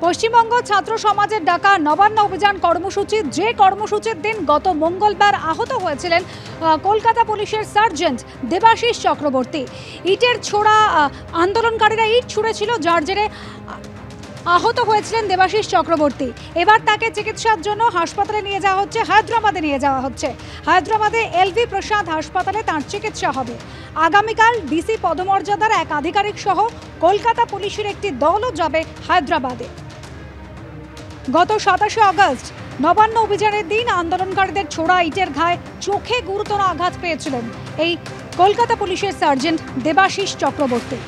পশ্চিমবঙ্গ ছাত্র সমাজের ডাকা নবান্ন অভিযান কর্মসূচি, যে কর্মসূচির দিন গত মঙ্গলবার আহত হয়েছিলেন কলকাতা পুলিশের সার্জেন্ট দেবাশিস চক্রবর্তী। ইটের ছোড়া আন্দোলনকারীরা ইট ছুঁড়েছিল, যার জেরে আহত হয়েছিলেন দেবাশিস চক্রবর্তী। এবার তাকে চিকিৎসার জন্য হাসপাতালে নিয়ে যাওয়া হচ্ছে, হায়দ্রাবাদে নিয়ে যাওয়া হচ্ছে। হায়দ্রাবাদে এলভি প্রসাদ হাসপাতালে তাঁর চিকিৎসা হবে। আগামীকাল ডিসি পদমর্যাদার এক আধিকারিক সহ কলকাতা পুলিশের একটি দলও যাবে হায়দ্রাবাদে। গত 27শে আগস্ট নবান্ন অভিযানের দিন আন্দোলনকারীদের ছোড়া ইটের ঘায়ে চোখে গুরুতর আঘাত পেয়েছিলেন এই কলকাতা পুলিশের সার্জেন্ট দেবাশিস চক্রবর্তী।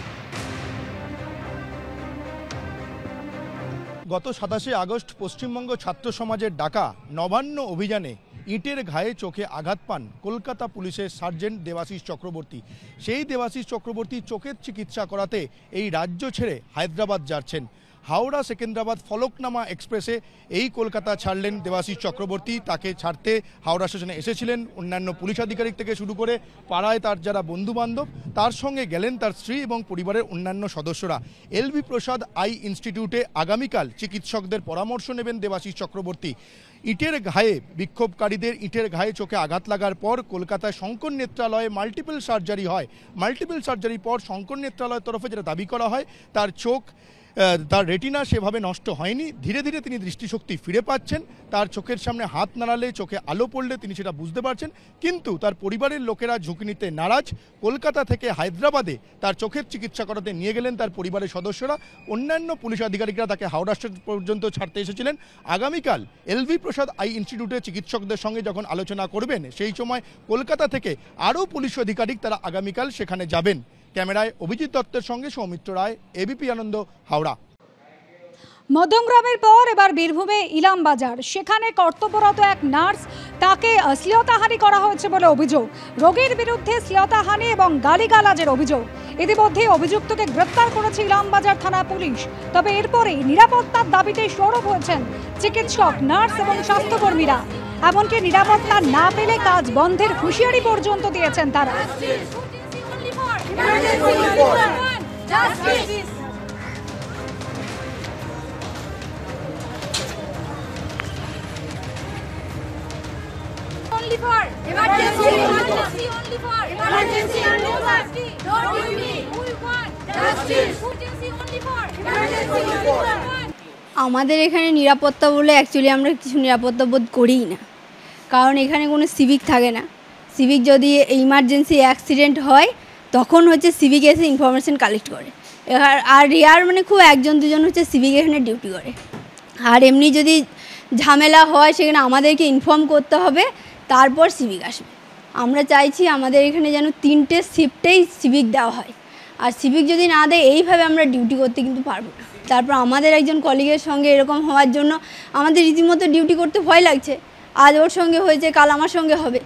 গত 27শে আগস্ট পশ্চিমবঙ্গ ছাত্র সমাজের ডাকা নবান্ন অভিযানে ইটের ঘায়ে চোখে আঘাত পান কলকাতা পুলিশের সার্জেন্ট দেবাশিস চক্রবর্তী। সেই দেবাশিস চক্রবর্তী চোখের চিকিৎসা করাতে এই রাজ্য ছেড়ে হায়দ্রাবাদ যাচ্ছেন। হাওড়া সেকেন্দ্রাবাদ ফলকনামা এক্সপ্রেসে এই কলকাতা ছাড়লেন দেবাশিস চক্রবর্তী। তাকে ছাড়তে হাওড়া স্টেশনে এসেছিলেন অন্যান্য পুলিশ আধিকারিক থেকে শুরু করে পাড়ায় তার যারা বন্ধুবান্ধব, তার সঙ্গে গেলেন তার স্ত্রী এবং পরিবারের অন্যান্য সদস্যরা। এলভি প্রসাদ আই ইনস্টিটিউটে আগামীকাল চিকিৎসকদের পরামর্শ নেবেন দেবাশিস চক্রবর্তী। ইটের ঘায়ে বিক্ষোভকারীদের ইটের ঘায়ে চোখে আঘাত লাগার পর কলকাতায় শঙ্কর নেত্রালয়ে মাল্টিপল সার্জারি হয়। মাল্টিপল সার্জারির পর শঙ্কর নেত্রালয়ের তরফে যেটা দাবি করা হয়, তার চোখ, তার রেটিনা সেভাবে নষ্ট হয়নি। ধীরে ধীরে তিনি দৃষ্টিশক্তি ফিরে পাচ্ছেন। তার চোখের সামনে হাত নাড়ালে, চোখে আলো পড়লে তিনি সেটা বুঝতে পারছেন। কিন্তু তার পরিবারের লোকেরা ঝুঁকি নিতে নারাজ। কলকাতা থেকে হায়দ্রাবাদে তার চোখের চিকিৎসা করাতে নিয়ে গেলেন তার পরিবারের সদস্যরা। অন্যান্য পুলিশ আধিকারিকরা তাকে হাওড়া স্টেশন পর্যন্ত ছাড়তে এসেছিলেন। আগামীকাল এলভি প্রসাদ আই ইনস্টিটিউটে চিকিৎসকদের সঙ্গে যখন আলোচনা করবেন, সেই সময় কলকাতা থেকে আরও পুলিশ আধিকারিক তারা আগামীকাল সেখানে যাবেন। ক্যামেরায় অভিজিৎ দত্তের সঙ্গে সৌমিত্র রায়, এবিপি আনন্দ, হাওড়া। মধ্যমগ্রামের পর এবার বীরভূমে ইলামবাজার, সেখানে কর্তব্যরত এক নার্স, তাকে শ্লীলতাহানি করা হয়েছে বলে অভিযোগ। রোগীর বিরুদ্ধে শ্লীলতাহানি এবং গালিগালাজের অভিযোগ। ইতিমধ্যে অভিযুক্তকে গ্রেপ্তার করেছে ইলামবাজার থানা পুলিশ। তবে এরপরেই নিরাপত্তার দাবিতে সরব হয়েছেন চিকিৎসক, নার্স এবং স্বাস্থ্যকর্মীরা। এমনকি নিরাপত্তা না পেলে কাজ বন্ধের হুঁশিয়ারি পর্যন্ত দিয়েছেন তারা। Only for emergency, only for emergency and no safety. Don't give me. We want justice. Emergency only for emergency only for. আমাদের এখানে নিরাপত্তা বলে অ্যাকচুয়ালি আমরা কিছু নিরাপত্তা বোধ করিই না, কারণ এখানে কোনো সিভিক থাকে না। সিভিক যদি ইমার্জেন্সি অ্যাক্সিডেন্ট হয় তখন হচ্ছে সিভিক এসে ইনফরমেশন কালেক্ট করে। আর রেয়ার মানে খুব একজন দুজন হচ্ছে সিভিক এখানে ডিউটি করে। আর এমনি যদি ঝামেলা হয় সেখানে আমাদেরকে ইনফর্ম করতে হবে, তারপর সিভিক আসবে। আমরা চাইছি আমাদের এখানে যেন 3টে শিফটেই সিভিক দেওয়া হয়। আর সিভিক যদি না দেয়, এইভাবে আমরা ডিউটি করতে কিন্তু পারবো না। তারপর আমাদের একজন কলিগের সঙ্গে এরকম হওয়ার জন্য আমাদের রীতিমতো ডিউটি করতে ভয় লাগছে। আজ ওর সঙ্গে হয়েছে, কাল আমার সঙ্গে হবে।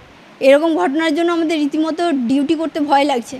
এরকম ঘটনার জন্য আমাদের রীতিমতো ডিউটি করতে ভয় লাগছে।